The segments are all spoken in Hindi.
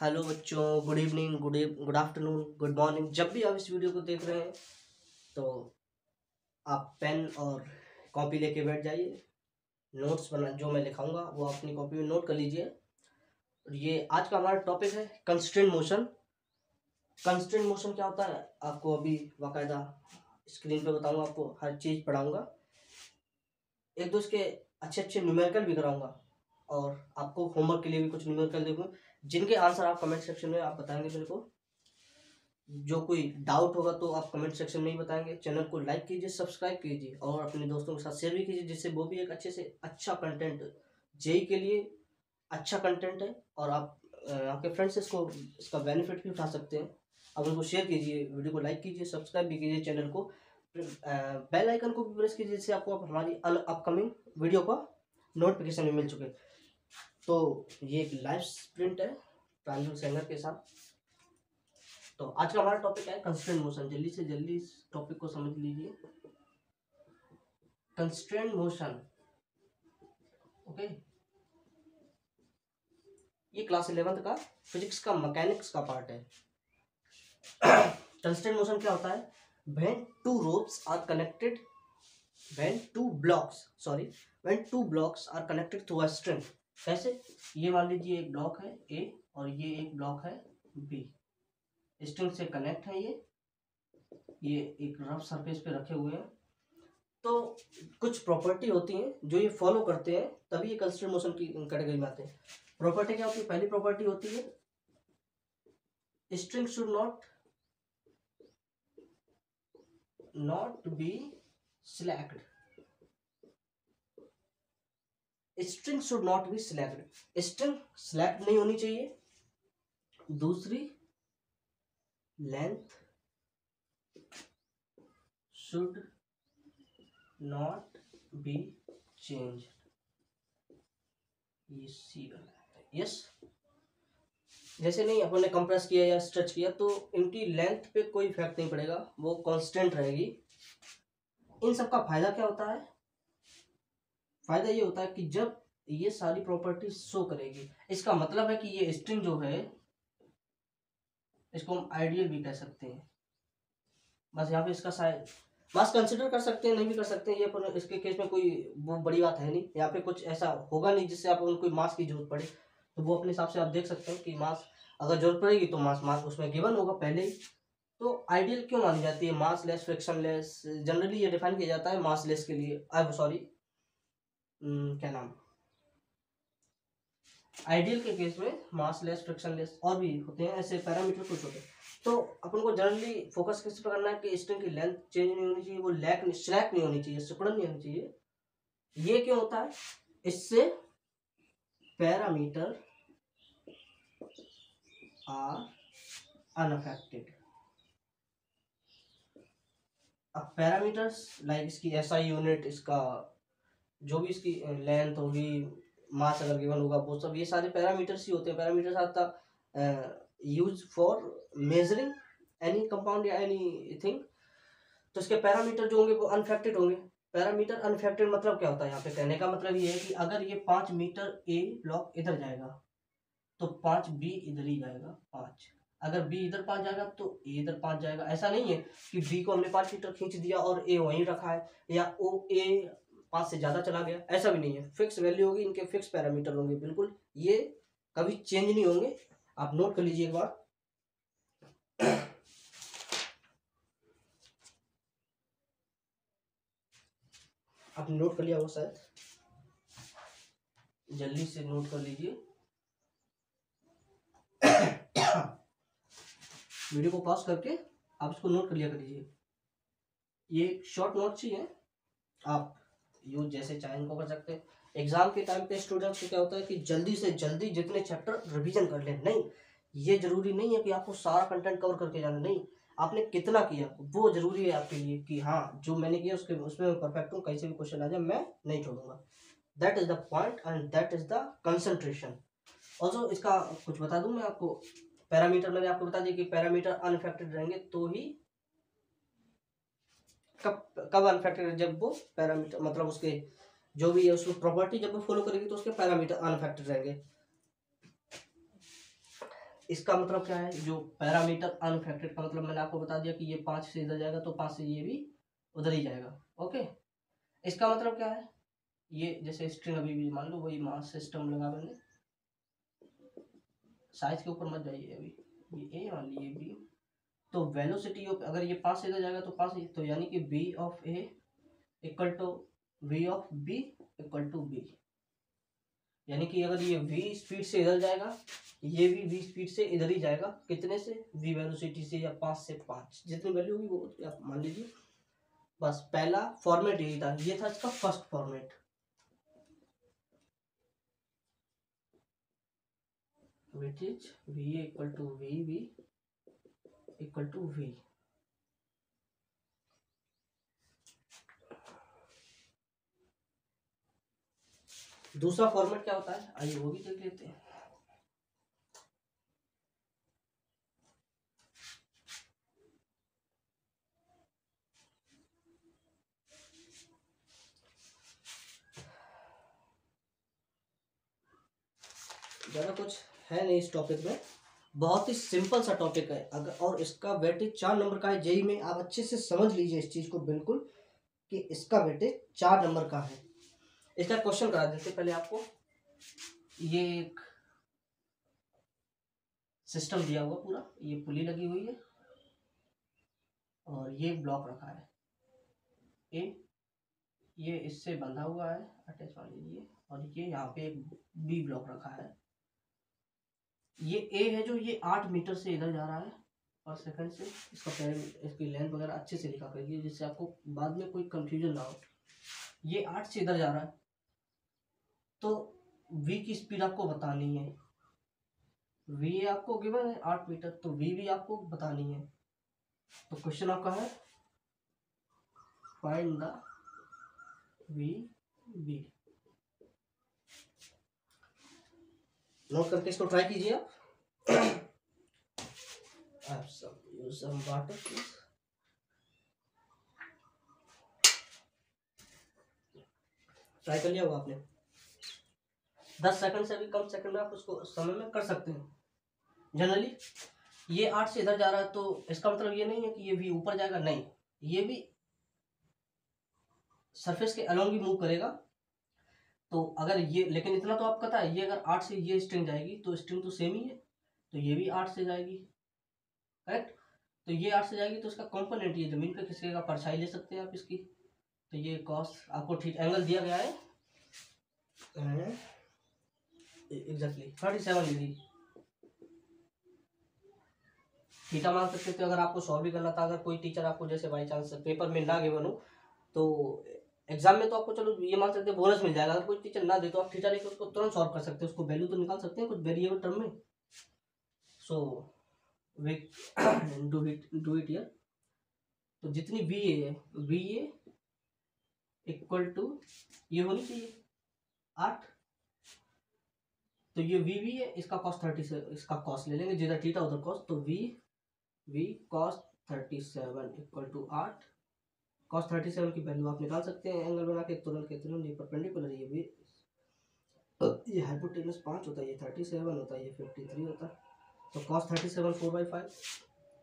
हेलो बच्चों, good evening, good afternoon, good morning. जब भी आप इस वीडियो को देख रहे हैं तो आप पेन और कॉपी लेके बैठ जाइए। नोट्स बना जो मैं लिखाऊंगा वो आप अपनी कॉपी में नोट कर लीजिए। और ये आज का हमारा टॉपिक है कंस्ट्रेंट मोशन। कंस्ट्रेंट मोशन क्या होता है आपको अभी बाकायदा स्क्रीन पे बताऊंगा, आपको हर चीज़ पढ़ाऊंगा। एक दो इसके अच्छे अच्छे न्यूमेरिकल भी कराऊंगा और आपको होमवर्क के लिए भी कुछ न्यूमेरिकल देखूँ जिनके आंसर आप कमेंट सेक्शन में आप बताएंगे मेरे को। जो कोई डाउट होगा तो आप कमेंट सेक्शन में ही बताएंगे। चैनल को लाइक कीजिए, सब्सक्राइब कीजिए और अपने दोस्तों के साथ शेयर भी कीजिए, जिससे वो भी एक अच्छे से अच्छा कंटेंट जेई के लिए अच्छा कंटेंट है और आप आपके फ्रेंड्स इसको इसका बेनिफिट भी उठा सकते हैं। आप उनको शेयर कीजिए, वीडियो को लाइक कीजिए, सब्सक्राइब भी कीजिए, चैनल को बेल आइकन को भी प्रेस कीजिए, जिससे आपको हमारी अपकमिंग वीडियो का नोटिफिकेशन भी मिल चुके। तो ये एक लाइव स्प्रिंट है प्रांजल सेंगर के साथ। तो आज का हमारा टॉपिक है कंस्ट्रेंट मोशन। जल्दी से जल्दी इस टॉपिक को समझ लीजिए। कंस्ट्रेंट मोशन, ओके, ये क्लास 11th का फिजिक्स का मैकेनिक्स का पार्ट है। कंस्ट्रेंट मोशन क्या होता है? When two ropes are connected, when two blocks are connected through a string. कैसे? ये मान लीजिए एक ब्लॉक है ए और ये एक ब्लॉक है बी, स्ट्रिंग से कनेक्ट है। ये एक रफ सरफेस पे रखे हुए हैं। तो कुछ प्रॉपर्टी होती हैं जो ये फॉलो करते हैं, तभी ये कंस्ट्रेंट मोशन की कैटेगरी में आते हैं। प्रॉपर्टी क्या होती है? पहली प्रॉपर्टी होती है string should not be slaked. String should not be slaked, string slaked नहीं होनी चाहिए। दूसरी, length should not be change. ये सी वाला है, यस। जैसे नहीं अपन ने कंप्रेस किया या स्ट्रेच किया तो इनकी लेंथ पे कोई इफेक्ट नहीं पड़ेगा, वो कांस्टेंट रहेगी। इन सब का फायदा क्या होता है? फायदा ये होता है कि जब ये सारी प्रॉपर्टी शो करेगी, इसका मतलब है कि ये स्ट्रिंग जो है इसको हम आइडियल भी कह सकते हैं। बस यहाँ पे इसका शायद मास कंसिडर कर सकते हैं, नहीं भी कर सकते हैं, ये पर इसके केस में कोई वो बड़ी बात है नहीं। यहाँ पे कुछ ऐसा होगा नहीं जिससे आप कोई मास की जरूरत पड़े, तो वो अपने हिसाब से आप देख सकते हैं कि मास अगर जरूरत पड़ेगी तो मास उसमें गिवन होगा पहले ही। तो आइडियल क्यों मानी जाती है? मास लेस, फ्रिक्शन लेस, जनरली ये डिफाइन किया जाता है मास लेस के लिए। आई सॉरी, क्या नाम, आइडियल के केस में मास लेस, फ्रिक्शन लेस और भी होते हैं ऐसे पैरामीटर कुछ होते हैं। तो अपन को जनरली फोकस किस पर करना है कि स्ट्रिंग की लेंथ चेंज नहीं होनी चाहिए, वो स्लैक नहीं होनी चाहिए, सिकुड़न नहीं होनी चाहिए। ये क्यों होता है? इससे पैरामीटर आर अनअफेक्टेड। अब पैरामीटर्स लाइक इसकी एसआई यूनिट, इसका जो भी इसकी लेंथ होगी, मास अगर गिवन होगा, वो सब ये सारे पैरामीटर्स ही होते हैं। पैरामीटर्स आता use for measuring any compound या एनी थिंग। तो इसके पैरामीटर जो होंगे वो अनफेक्टेड होंगे। पैरामीटर अनफेक्टेड मतलब क्या होता है? यहाँ पे कहने का मतलब ये है कि अगर ये 5 मीटर ए ब्लॉक इधर जाएगा तो 5 बी इधर ही जाएगा 5। अगर बी इधर 5 जाएगा तो ए इधर 5 जाएगा। ऐसा नहीं है कि बी को हमने 5 मीटर खींच दिया और ए वहीं रखा है, या ओ ए 5 से ज्यादा चला गया, ऐसा भी नहीं है। फिक्स वैल्यू होगी, इनके फिक्स पैरामीटर होंगे, बिल्कुल ये कभी चेंज नहीं होंगे। आप नोट कर लीजिए एक बार। आपने नोट कर लिया वो शायद, जल्दी से नोट कर लीजिए। वीडियो को पॉज करके आप इसको नोट कर लिया करिए। ये शॉर्ट नोट्स ही है, आप यूज जैसे चाहे इनको कर सकते हैं। एग्जाम के टाइम पे स्टूडेंट्स को क्या होता है कि जल्दी से जल्दी जितने चैप्टर रिवीजन कर लें। नहीं, ये जरूरी नहीं है कि आपको सारा कंटेंट कवर करके जाना, नहीं, आपने कितना किया वो जरूरी है आपके लिए कि हाँ जो मैंने किया उसके उसमें मैं परफेक्ट हूँ, कहीं से भी क्वेश्चन आ जाए मैं नहीं छोड़ूंगा। That is the point and that is the concentration. Also इसका कुछ बता दूं मैं आपको। पैरामीटर मैंने आपको बता दिया कि पैरामीटर अनअफेक्टेड रहेंगे तो ही। कब अनफेक्टेड? जब वो पैरामीटर मतलब उसके जो भी है उसको प्रॉपर्टी जब वो फॉलो करेगी तो उसके पैरामीटर अनफेक्टेड रहेंगे। इसका मतलब क्या है, जो पैरामीटर अनअफेक्टेड का मतलब मैंने आपको बता दिया कि ये 5 से इधर जाएगा तो 5 से ये भी उधर ही जाएगा। ओके, इसका मतलब क्या है, ये जैसे स्ट्रिंग अभी भी मान लो वही मास सिस्टम लगा मैंने, साइज के ऊपर मत जाइए, अभी ये ए मान लीजिए बी, तो वेलोसिटी ऑफ, अगर ये 5 से इधर जाएगा तो 5, तो यानी कि B of A equal to V of B equal to B, यानी कि अगर ये v स्पीड से इधर जाएगा, ये भी v स्पीड से इधर ही जाएगा, कितने से, v वेलोसिटी से, या 5 से 5 जितनी वैल्यू होगी वो आप मान लीजिए। बस पहला फॉर्मेट यही था, ये था इसका first format, which is v equal to v equal to v। दूसरा फॉर्मेट क्या होता है, आइए वो भी देख लेते हैं। ज़्यादा कुछ है नहीं इस टॉपिक में, बहुत ही सिंपल सा टॉपिक है, अगर और इसका वेटेज 4 नंबर का है जेई में, आप अच्छे से समझ लीजिए इस चीज़ को बिल्कुल कि इसका वेटेज 4 नंबर का है। इसका क्वेश्चन करा देते पहले आपको। ये एक सिस्टम दिया हुआ पूरा, ये पुली लगी हुई है और ये ब्लॉक रखा है ए, ये इससे बंधा हुआ है अटैच मान लीजिए, और ये यहाँ पे एक बी ब्लॉक रखा है। ये ए है जो ये 8 मीटर से इधर जा रहा है पर सेकंड से, इसका इसकी लेंथ वगैरह अच्छे से लिखा करिए जिससे आपको बाद में कोई कंफ्यूजन ना हो। ये 8 से इधर जा रहा है, तो v की स्पीड आपको बतानी है, v आपको गिवन है 8 मीटर, तो v भी आपको बतानी है। तो क्वेश्चन आपका है फाइंड द v। नोट करके इसको ट्राई कीजिए आप सब, use some water please. Try कर लिया होगा आपने, 10 सेकंड से भी कम सेकंड में आप उसको समय में कर सकते हैं जनरली। ये 8 से इधर जा रहा है तो इसका मतलब ये नहीं है कि ये भी ऊपर जाएगा, नहीं, ये भी सरफेस के अलोंग ही मूव करेगा। तो अगर ये, लेकिन इतना तो आपको पता है, ये अगर 8 से ये स्ट्रिंग जाएगी तो स्ट्रिंग तो सेम ही है, तो ये भी 8 से जाएगी, करेक्ट। तो ये 8 से जाएगी तो इसका कंपोनेंट ये जमीन पे खिसकेगा, परछाई ले सकते हैं आप इसकी। तो ये कॉस आपको ठीक एंगल दिया गया है एग्जैक्टली 37 डिग्री, थीटा मान सकते थे अगर आपको सॉल्व भी करना था। अगर कोई टीचर आपको जैसे बाई चांस पेपर में ना गिवन हो तो एग्जाम में तो आपको चलो ये मान सकते हैं बोनस मिल जाएगा, अगर कोई टीचर ना दे तो आप थीटा लेकर उसको तुरंत सॉल्व कर सकते हैं, उसको वैल्यू तो निकाल सकते हैं कुछ वेरिएबल टर्म में। So we do it here. तो जितनी वी ए इक्वल टू ये होनी चाहिए 8, तो ये वी भी है, इसका कॉस 30 से इसका कॉस ले लेंगे, जिधर थीटा उधर कॉस, तो V cos 37 equal to 8। Cos 37 की वैल्यू आप निकाल सकते हैं एंगल बना के तुरंत के तुरंत, ये परपेंडिकुलर है, ये हाइपोटेनस 5 होता है, ये 37 होता है, ये 53 होता है। तो कॉस 37 4/5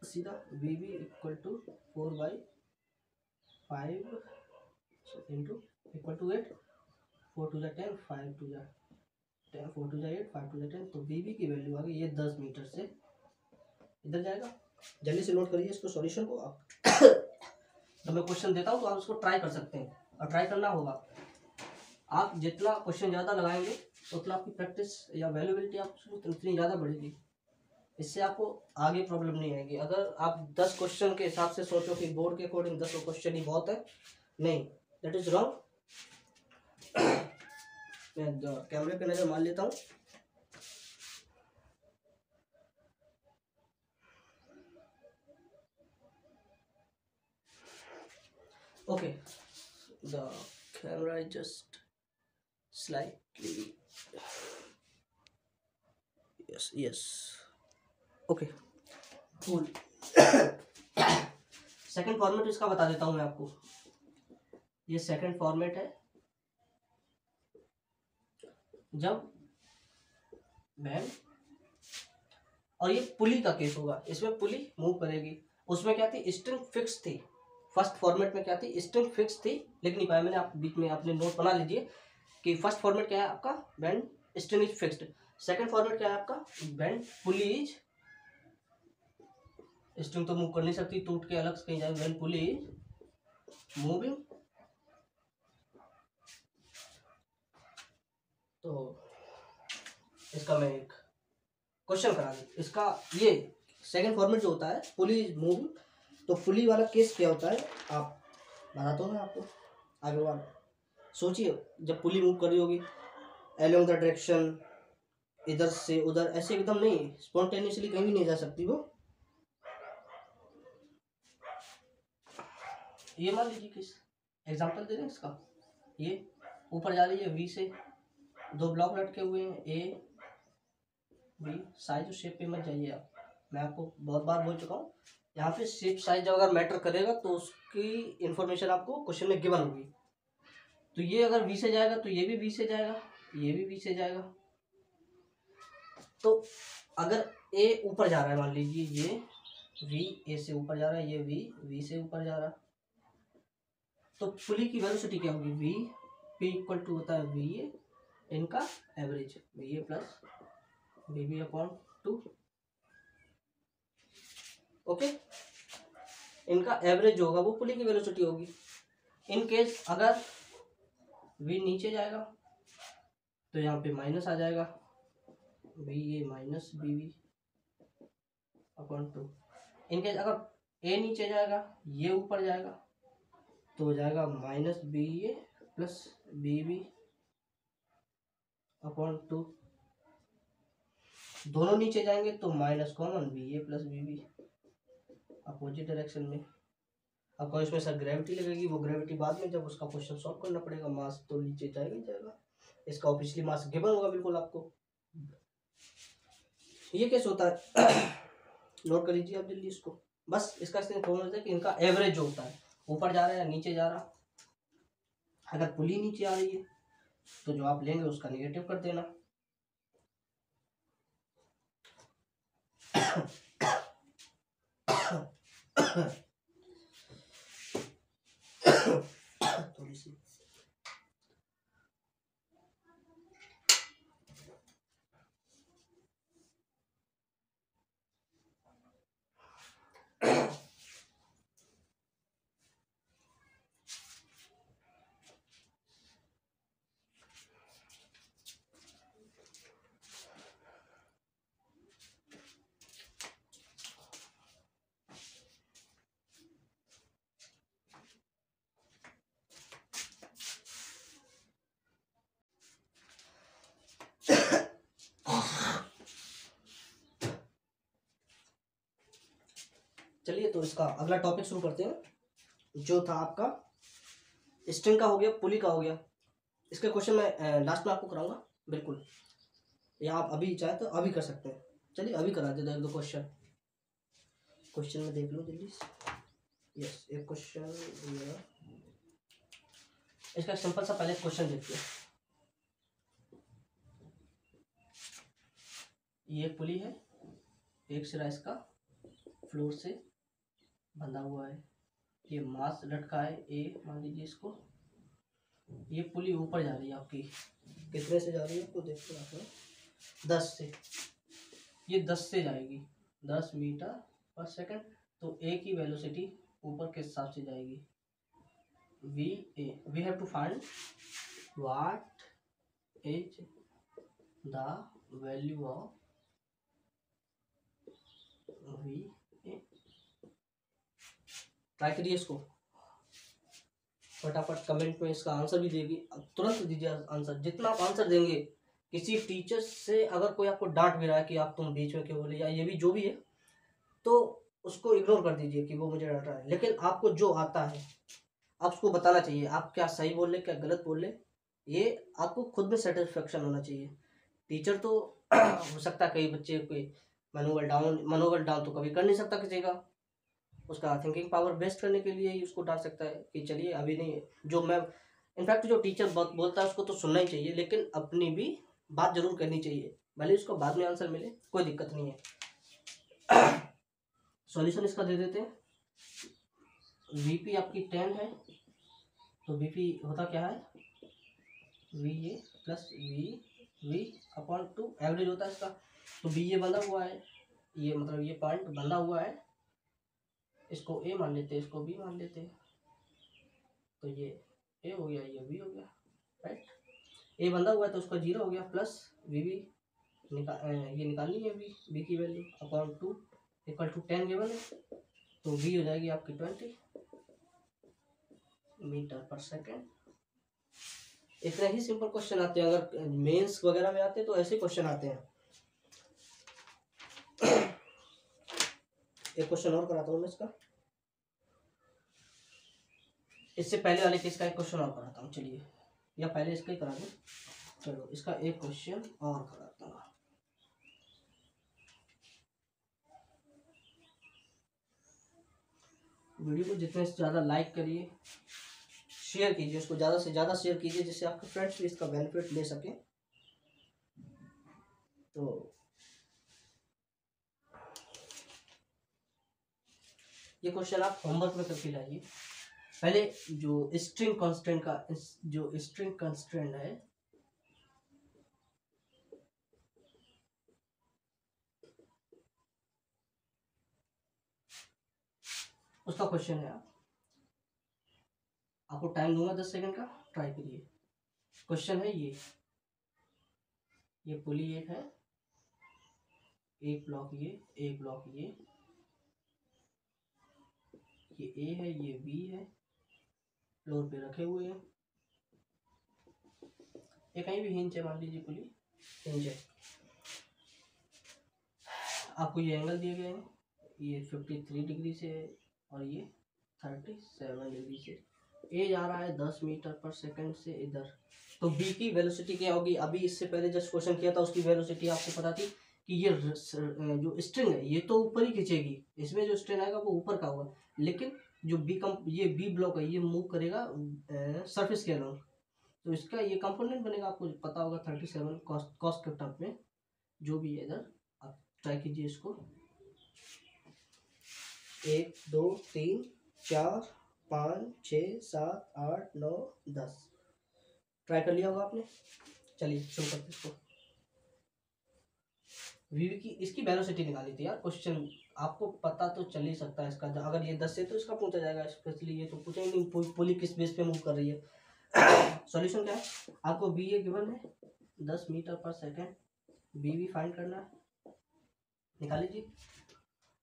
सीधा V B equal to 4/5 into equal to 8, 4 to 10, 5 to 10, 4 to 8, 5 to 10, तो वी बी की वैल्यू आ गई, ये 10 मीटर से इधर जाएगा। जल्दी से नोट करिए इसको सॉल्यूशन को आप तो मैं क्वेश्चन देता हूँ तो आप उसको ट्राई कर सकते हैं, और ट्राई करना होगा। आप जितना क्वेश्चन ज़्यादा लगाएंगे उतना आपकी प्रैक्टिस या वैल्यूबिलिटी आप उतनी ज़्यादा बढ़ेगी, इससे आपको आगे प्रॉब्लम नहीं आएगी। अगर आप 10 क्वेश्चन के हिसाब से सोचो कि बोर्ड के अकॉर्डिंग 10 क्वेश्चन ही बहुत है, नहीं, दैट इज रॉन्ग। मैं कैमरे पे नज़र मार लेता हूँ। Okay, the camera is just slightly, yes, okay, cool. Second format इसका बता देता हूँ मैं आपको, ये सेकंड फॉर्मेट है, जब मैन और ये पुली का केस होगा, इसमें पुली मूव करेगी। उसमें क्या थी, स्ट्रिंग फिक्स थी। फर्स्ट फॉर्मेट में क्या थी, स्ट्रिंग फिक्स थी, लिख नहीं पाया मैंने, आप बीच में अपने नोट बना लीजिए कि फर्स्ट फॉर्मेट क्या है आपका, when string is fixed. Second format क्या है आपका, व्हेन पुली इज, स्ट्रिंग तो मूव कर नहीं सकती, टूट के अलग से कहीं जाए, व्हेन पुली इज मूविंग। तो इसका मैं एक क्वेश्चन करा दूँ, इसका ये सेकंड फॉर्मेट जो होता है पुली इज मूविंग, तो पुली वाला केस क्या होता है, आप बताता हूँ मैं आपको आगे वाला। सोचिए जब पुली मूव कर रही होगी अलोंग द डायरेक्शन, इधर से उधर, ऐसे एकदम नहीं स्पॉन्टेनियसली कहीं भी नहीं जा सकती वो। ये मान लीजिए किस एग्जांपल दे रहे हैं इसका, ये ऊपर जा रही है वी से, दो ब्लॉक लटके हुए हैं ए बी, साइज और शेप पे मत जाइए आप, मैं आपको बहुत बार बोल चुका हूँ, यहाँ पे शेप साइज अगर मैटर करेगा तो उसकी इंफॉर्मेशन आपको क्वेश्चन में गिवन होगी। तो ये अगर वी से जाएगा तो ये भी वी से जाएगा, ये भी वी से जाएगा। तो अगर ए ऊपर जा रहा है, मान लीजिए ये वी ए से ऊपर जा रहा है, ये वी वी से ऊपर जा रहा है, तो पुली की वेलोसिटी क्या होगी, वी पी इक्वल टू होता है वी ए, इनका average V A plus V B upon 2। Okay, इनका एवरेज जो होगा वो पुली की वेलोसिटी होगी। इन केस अगर वी नीचे जाएगा तो यहाँ पे माइनस आ जाएगा, V A minus B B upon 2। In case अगर ए नीचे जाएगा, ये ऊपर जाएगा, तो हो जाएगा minus B A plus B B upon 2। दोनों नीचे जाएंगे तो minus common B A plus B B opposite direction में। अब कोई इसमें सर ग्रेविटी लगेगी, वो ग्रेविटी बाद में जब उसका क्वेश्चन सॉल्व करना पड़ेगा, मास तो नीचे जाएगा ही जाएगा, इसका ऑब्वियसली मास गिवन होगा बिल्कुल आपको। ये कैसे होता है नोट कर लीजिए आप जल्दी इसको, बस इसका फॉर्मूला है कि इनका एवरेज जो होता है ऊपर जा रहा है या नीचे जा रहा, अगर पुली नीचे आ रही है तो जो आप लेंगे उसका निगेटिव कर देना। थोड़ी सी चलिए, तो इसका अगला टॉपिक शुरू करते हैं, जो था आपका स्ट्रिंग का हो गया, पुली का हो गया। इसके क्वेश्चन मैं लास्ट में आपको कराऊंगा बिल्कुल, या आप अभी चाहे तो अभी कर सकते हैं। चलिए अभी करा देता एक दो क्वेश्चन में देख लो जल्दी। यस, एक क्वेश्चन, इसका सिंपल सा पहले क्वेश्चन देखते हैं। ये पुली है, एक सिरा इसका फ्लोर से बंधा हुआ है, ये मास लटका है ए, मान लीजिए इसको, ये पुली ऊपर जा रही है आपकी, कितने से जा रही है आपको देखते हैं आप, 10 से, ये 10 से जाएगी 10 मीटर पर सेकंड, तो ए की वेलोसिटी ऊपर के हिसाब से जाएगी V A. We have to find what is the value of V A. Try करिए इसको, फटाफट कमेंट में इसका आंसर भी देगी, तुरंत दीजिए आंसर। जितना आप आंसर देंगे, किसी टीचर से अगर कोई आपको डांट भी रहा है कि आप तुम बीच में क्यों बोले, या ये भी जो भी है, तो उसको इग्नोर कर दीजिए कि वो मुझे डांट रहा है, लेकिन आपको जो आता है आप उसको बताना चाहिए, आप क्या सही बोल रहे क्या गलत बोल रहे, ये आपको खुद में सेटिस्फेक्शन होना चाहिए। टीचर तो हो सकता है कई बच्चे कोई मनोबल डाउन तो कभी कर नहीं सकता किसी का, उसका थिंकिंग पावर बेस्ट करने के लिए ही उसको डाल सकता है कि चलिए अभी नहीं, जो मैं इनफैक्ट जो टीचर बोलता है उसको तो सुनना ही चाहिए, लेकिन अपनी भी बात जरूर करनी चाहिए, भले उसको बाद में आंसर मिले, कोई दिक्कत नहीं है। सॉल्यूशन इसका दे देते हैं। वीपी आपकी 10 है, तो वीपी होता क्या है, V A plus V upon 2 average होता है इसका। तो बी ए बंधा हुआ है, ये मतलब ये पॉइंट बंधा हुआ है, इसको ए मान लेते हैं, इसको बी मान लेते हैं। तो ये ए हो गया, ये बी हो गया, राइट। ए बंधा हुआ है तो उसका 0 हो गया, प्लस वी बी ये निकालनी है बी की value upon 2 equal to 10 given है, तो बी हो जाएगी आपकी 20 मीटर पर सेकेंड। इतना ही सिंपल क्वेश्चन आते हैं, अगर मेंस वगैरह में आते हैं तो ऐसे क्वेश्चन आते हैं। एक क्वेश्चन और कराता हूँ मैं इसका, इससे पहले वाले केस का एक क्वेश्चन और कराता हूँ, चलिए, या पहले इसका ही करा दूँ, चलो इसका एक क्वेश्चन और कराता हूँ। वीडियो को जितने से ज़्यादा लाइक करिए, शेयर कीजिए, उसको ज़्यादा से ज़्यादा शेयर कीजिए, जिससे आपके फ्रेंड्स भी इसका बेनिफिट ले सकें। तो ये क्वेश्चन आप होमवर्क में करके लाइए। पहले जो स्ट्रिंग कांस्टेंट का, जो स्ट्रिंग कांस्टेंट है, उसका क्वेश्चन है। आपको टाइम दूंगा 10 सेकंड का, ट्राई करिए। क्वेश्चन है ये पुली एक है, एक ब्लॉक एक ब्लॉक ये ए है, ये बी है, फ्लोर पे रखे हुए हैं, ये कहीं भी हिंज है, मान लीजिए पुली हिंज है। आपको ये एंगल दिए गए हैं, ये 53 डिग्री से और ये 37 डिग्री से। ए जा रहा है 10 मीटर पर सेकंड से इधर, तो बी की वेलोसिटी क्या होगी। अभी इससे पहले जस्ट क्वेश्चन किया था, उसकी वेलोसिटी आपको पता थी कि ये जो स्ट्रिंग है ये तो ऊपर ही खींचेगी, इसमें जो स्ट्रिंग आएगा वो ऊपर का होगा, लेकिन जो ये बी ब्लॉक है ये मूव करेगा सरफेस के अलॉन्ग, तो इसका ये कंपोनेंट बनेगा, आपको पता होगा 37 कॉस के टर्म में, जो भी है इधर आप ट्राई कीजिए इसको। 1 2 3 4 5 6 7 8 9 10 ट्राई कर लिया होगा आपने। चलिए शुरू करते हैं इसको। वीवी की इसकी वेलोसिटी निकाली थी यार, क्वेश्चन आपको पता तो चल ही सकता है इसका, अगर ये 10 है तो इसका पूछा जाएगा, स्पेशली ये तो पूछा ही नहीं, पुली किस बेस पे मूव कर रही है। सॉल्यूशन क्या है, आपको बी ए गिवन है 10 मीटर पर सेकेंड, बी वी फाइंड करना है, निकाल लीजिए।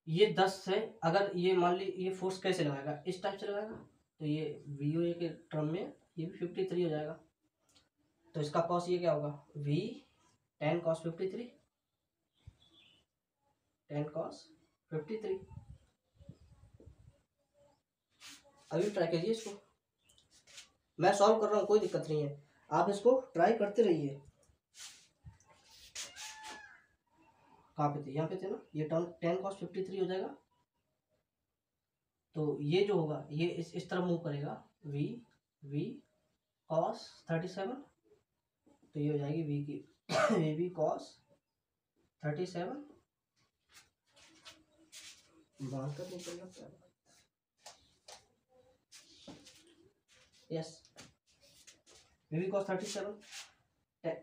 ये 10 है, अगर ये मान ली ये फोर्स कैसे लगाएगा, इस टाइप से लगाएगा, तो ये वी ओ ए के टर्म में ये भी 53 हो जाएगा, तो इसका कॉस ये क्या होगा, v 10 cos 53, 10 cos 53। अभी ट्राई कीजिए इसको, मैं सॉल्व कर रहा हूँ, कोई दिक्कत नहीं है, आप इसको ट्राई करते रहिए। कहाँ पे थे, यहाँ पे थे ना, ये टर्म 10 cos 53 हो जाएगा, तो ये जो होगा ये इस तरफ मूव करेगा, v cos 37, तो ये हो जाएगी v की v cos 37, मानकर निकलना क्या, यस v cos 37,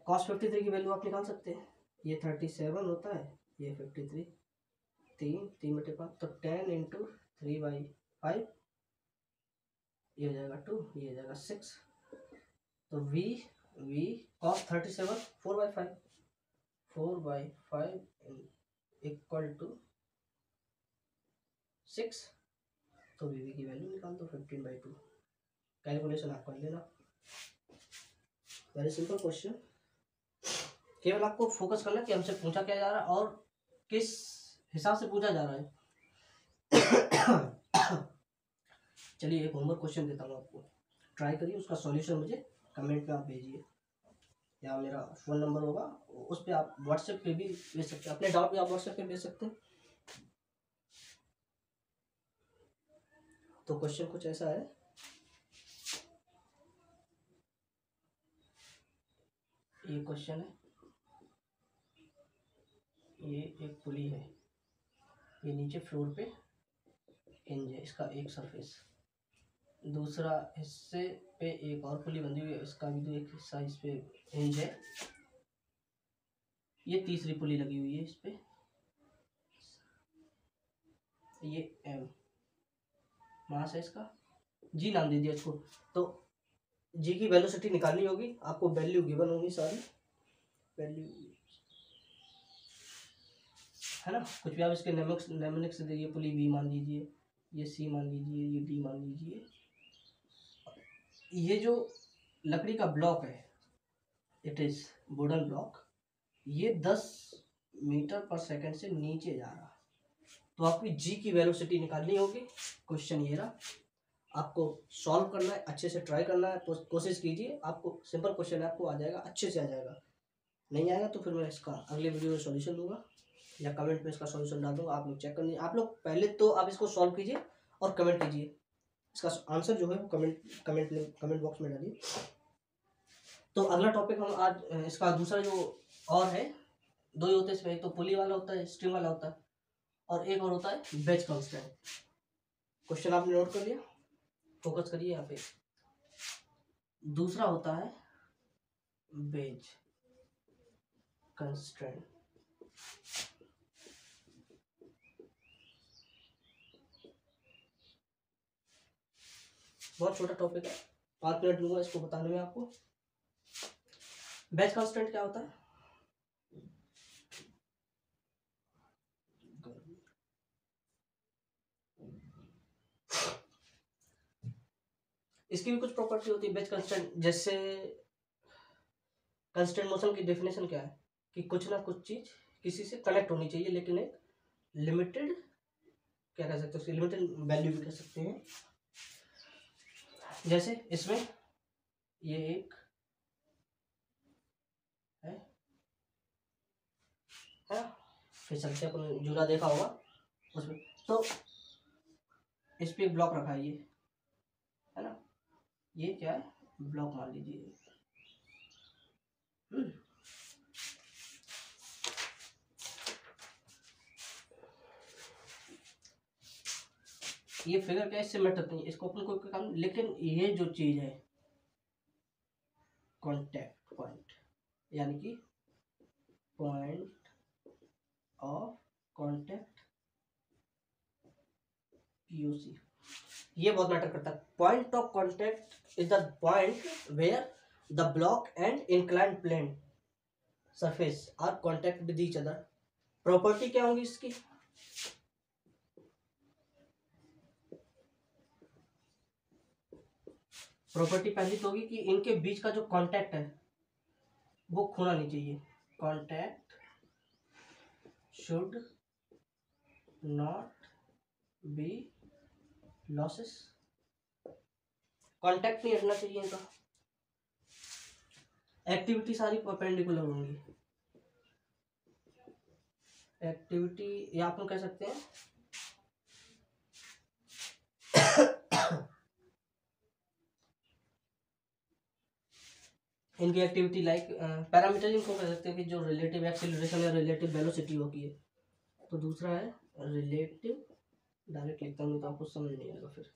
cos 53 की वैल्यू आप निकाल सकते हैं, ये 37 होता है, ये 53, 3 बटे 5, तो 10 इंटू 3/5, ये हो जाएगा 2, ये हो जाएगा 6, तो v cos 37 4/5 इक्वल टू 6, तो वी की वैल्यू निकाल दो 15/2। कैलकुलेशन आप कर लेना, वेरी सिंपल क्वेश्चन, केवल आपको फोकस करना कि हमसे पूछा क्या जा रहा है और किस हिसाब से पूछा जा रहा है। चलिए एक होमवर्क क्वेश्चन देता हूँ आपको, ट्राई करिए, उसका सॉल्यूशन मुझे कमेंट में आप भेजिए, या मेरा फ़ोन नंबर होगा उस पर आप व्हाट्सएप पे भी भेज सकते हैं, अपने डाउट भी आप व्हाट्सएप पे भेज सकते हैं। तो क्वेश्चन कुछ ऐसा है, ये क्वेश्चन है, ये एक पुली है, ये नीचे फ्लोर पे हिंज है, इसका एक सरफेस, दूसरा हिस्से पे एक और पुली बंधी हुई है, इसका भी तो एक हिस्सा इस पे हिंज है, ये तीसरी पुली लगी हुई है इस पे, ये एम मास है इसका, जी नाम दे दिया इसको। तो जी की वेलोसिटी निकालनी होगी आपको, वैल्यू गिवन होगी सारी, वैल्यू है ना, कुछ भी आप इसके नेमोनिक्स से देखिए, पुली बी मान लीजिए, ये सी मान लीजिए, ये डी मान लीजिए। ये जो लकड़ी का ब्लॉक है, इट इज वुडन ब्लॉक, ये 10 मीटर पर सेकंड से नीचे जा रहा, तो आपकी जी की वेलोसिटी निकालनी होगी। क्वेश्चन ये रहा, आपको सॉल्व करना है, अच्छे से ट्राई करना है, तो कोशिश कीजिए, आपको सिंपल क्वेश्चन है, आपको आ जाएगा, अच्छे से आ जाएगा, नहीं आएगा तो फिर मैं इसका अगले वीडियो में सॉल्यूशन दूंगा या कमेंट में इसका सॉल्यूशन डाल दूंगा, आप लोग चेक कर लीजिए। आप लोग पहले तो आप इसको सॉल्व कीजिए और कमेंट कीजिए, इसका आंसर जो है वो कमेंट बॉक्स में डालिए। तो अगला टॉपिक हम आज इसका दूसरा जो और है, दो ही होते हैं इसमें, एक तो पुली वाला होता है, स्ट्रिंग वाला होता है, और एक और होता है बेज कांस्टेंट। क्वेश्चन आपने नोट कर लिया, फोकस करिए यहाँ पे। दूसरा होता है बेज कांस्टेंट, बहुत छोटा टॉपिक है, 5 मिनट लूंगा इसको बताने में आपको। बेज कांस्टेंट क्या होता है, इसकी भी कुछ प्रॉपर्टी होती है बेज कांस्टेंट। जैसे कांस्टेंट मोशन की डेफिनेशन क्या है कि कुछ ना कुछ चीज किसी से कनेक्ट होनी चाहिए, लेकिन एक लिमिटेड, क्या कह सकते हैं, लिमिटेड वैल्यू भी कह सकते हैं। जैसे इसमें ये एक है, फिसल से अपन झूला देखा होगा उसमें, तो इस पे एक ब्लॉक रखा है, ये है ना, ये क्या है, ब्लॉक मान लीजिए। ये फिगर क्या है, इससे मैटर नहीं, इसको अपन को काम, लेकिन ये जो चीज है कांटेक्ट पॉइंट, यानी कि पॉइंट ऑफ कांटेक्ट पीओसी, ये बहुत मैटर करता है। Point of contact is the point where the block and inclined plane surface are contact with each other. Property क्या होगी इसकी, प्रॉपर्टी पहली तो होगी कि इनके बीच का जो कांटेक्ट है वो खोना नहीं चाहिए, contact should not be losses, contact नहीं हटना चाहिए इनका, एक्टिविटी सारी परपेंडिकुलर होंगी, एक्टिविटी या आप कह सकते हैं इनकी एक्टिविटी लाइक पैरामीटर इनको कह सकते हैं कि जो रिलेटिव एक्सेलरेशन या रिलेटिव वेलोसिटी होगी है। तो दूसरा है रिलेटिव, डायरेक्ट लिखता हूँ तो आपको समझ नहीं आएगा फिर।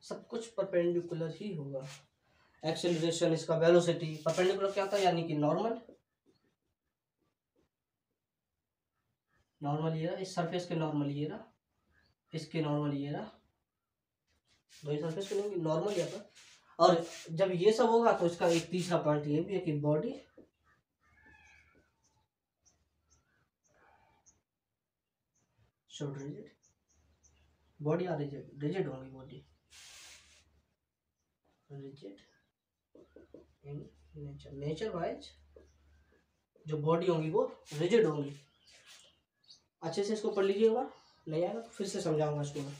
सब कुछ परपेंडिकुलर ही होगा, एक्सेलरेशन, इसका वेलोसिटी परपेंडिकुलर क्या होता है, यानी कि नॉर्मल, नॉर्मल ये रहा, इस सरफेस के नॉर्मल ये रहा, इसके नॉर्मल ये रहा, दो ही सरफेस के नहीं नॉर्मल यहाँ पर। और जब ये सब होगा तो इसका एक तीसरा पॉइंट ये भी है कि बॉडी शुड रिजिड, बॉडी आ रिजिड, रिजिड होंगी body, rigid in nature, nature wise जो बॉडी होंगी वो रिजिड होंगी, अच्छे से इसको पढ़ लीजिएगा, नहीं आएगा तो फिर से समझाऊंगा इसको मैं।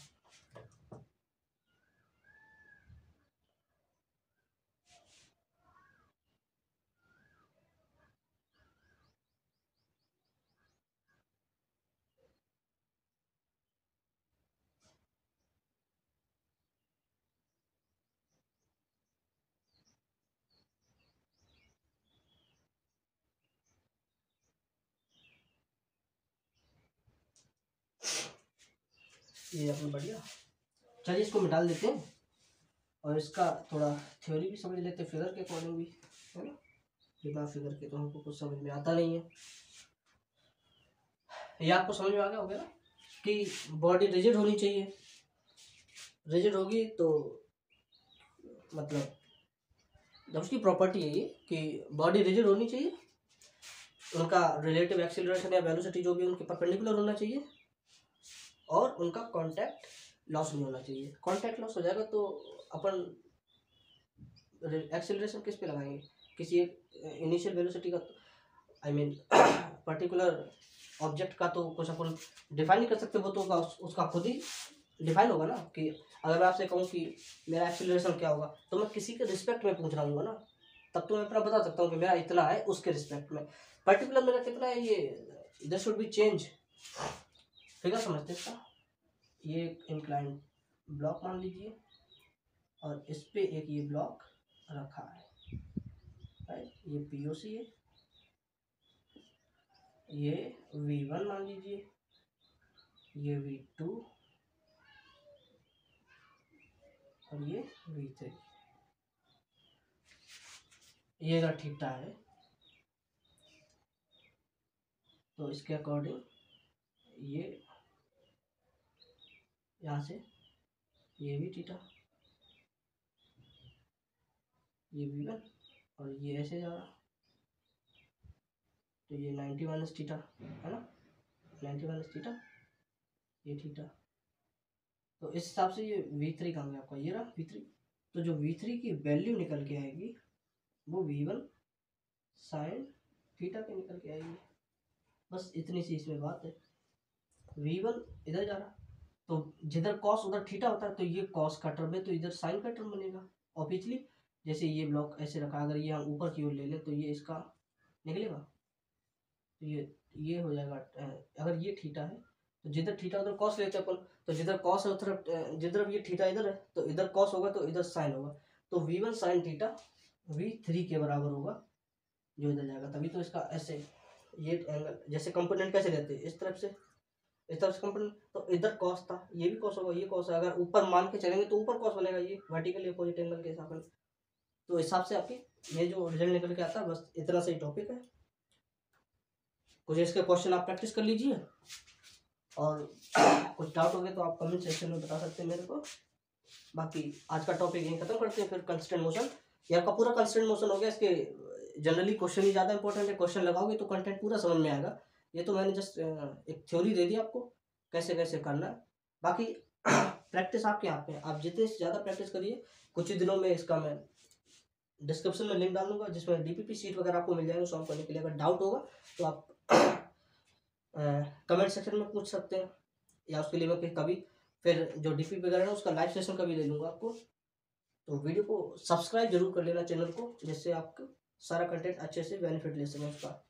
ये अपना बढ़िया, चलिए इसको मिटा देते हैं और इसका थोड़ा थ्योरी भी समझ लेते हैं फिगर के अकॉर्डिंग भी, है ना। बिना फिगर के तो हमको कुछ समझ में आता नहीं है। ये आपको समझ में आ गया होगा ना कि बॉडी रिजिड होनी चाहिए, रिजिड होगी तो मतलब जब उसकी प्रॉपर्टी है ये कि बॉडी रिजिड होनी चाहिए, उनका रिलेटिव एक्सीलरेशन या वेलोसिटी जो भी उनके परपेंडिकुलर होना चाहिए, और उनका कांटेक्ट लॉस नहीं होना चाहिए। कांटेक्ट लॉस हो जाएगा तो अपन एक्सीलरेशन किस पे लगाएंगे, किसी एक इनिशियल वेलोसिटी का, आई मीन पर्टिकुलर ऑब्जेक्ट का तो कुछ अपन डिफाइन नहीं कर सकते, वो तो उसका खुद ही डिफाइन होगा ना। कि अगर मैं आपसे कहूँ कि मेरा एक्सीलरेशन क्या होगा, तो मैं किसी के रिस्पेक्ट में पूछ रहा हूँ ना, तब तो मैं अपना बता सकता हूँ कि मेरा इतना है, उसके रिस्पेक्ट में पर्टिकुलर मेरा कितना है, ये this should be change. Figure समझते हैं इसका। ये एक इंक्लाइन ब्लॉक मान लीजिए और इस पे एक ये ब्लॉक रखा है, राइट। ये पीओसी है, ये V1 मान लीजिए, ये V2 और ये V3। ये अगर थीटा है तो इसके अकॉर्डिंग ये यहाँ से ये भी थीटा, ये V1 और ये ऐसे जा रहा, तो ये 90 माइनस थीटा है ना, 90 माइनस थीटा, ये थीटा। तो इस हिसाब से ये V3 कहाँ गया आपका, ये रहा V3। तो जो V3 की वैल्यू निकल के आएगी वो V1 साइन थीटा के निकल के आएगी। बस इतनी सी इसमें बात है। V1 इधर जा रहा, तो जिधर कॉस उधर थीटा होता है, तो ये कॉस का टर्म है तो इधर साइन का टर्म बनेगा ऑब्वियसली। जैसे ये ब्लॉक ऐसे रखा, अगर ये हम ऊपर की ओर ले लें तो ये इसका निकलेगा, तो ये हो जाएगा। अगर ये थीटा है तो जिधर थीटा उधर कॉस लेते हैं अपन, तो जिधर कॉस है उधर, जिधर ये थीटा इधर है तो इधर कॉस होगा तो इधर साइन होगा, तो V1 साइन थीटा V3 के बराबर होगा जो इधर जाएगा। तभी तो इसका ऐसे ये एंगल, जैसे कंपोनेंट कैसे लेते हैं इस तरफ से कंपोनेंट, तो इधर कॉस था, ये भी कॉस होगा, ये कॉस है। अगर ऊपर मान के चलेंगे तो ऊपर कॉस बनेगा, ये वर्टिकली अपोजिट एंगल के हिसाब से। तो हिसाब से आपकी ये जो रिजल्ट निकल के आता है, बस इतना सही टॉपिक है। कुछ इसके क्वेश्चन आप प्रैक्टिस कर लीजिए, और कुछ डाउट हो गए तो आप कमेंट सेक्शन में बता सकते हैं मेरे को। बाकी आज का टॉपिक यहीं खत्म करते हैं। फिर कंस्टेंट मोशन, ये आपका पूरा कंस्टेंट मोशन हो गया। इसके जनरली क्वेश्चन ही ज़्यादा इंपॉर्टेंट है, क्वेश्चन लगाओगे तो कंटेंट पूरा समझ में आएगा। ये तो मैंने जस्ट एक थ्योरी दे दी आपको कैसे कैसे करना है। बाकी प्रैक्टिस आपके यहाँ पे, आप जितने से ज़्यादा प्रैक्टिस करिए। कुछ ही दिनों में इसका मैं डिस्क्रिप्शन में लिंक डाल दूंगा जिसमें DPP शीट वगैरह आपको मिल जाएंगे सॉल्व करने के लिए। अगर डाउट होगा तो आप कमेंट सेक्शन में पूछ सकते हैं, या उसके लिए मैं कभी फिर जो DPP वगैरह है उसका लाइव सेशन कभी ले लूँगा आपको। तो वीडियो को सब्सक्राइब जरूर कर लेना चैनल को, जिससे आपको सारा कंटेंट अच्छे से बेनिफिट ले सकें उसका।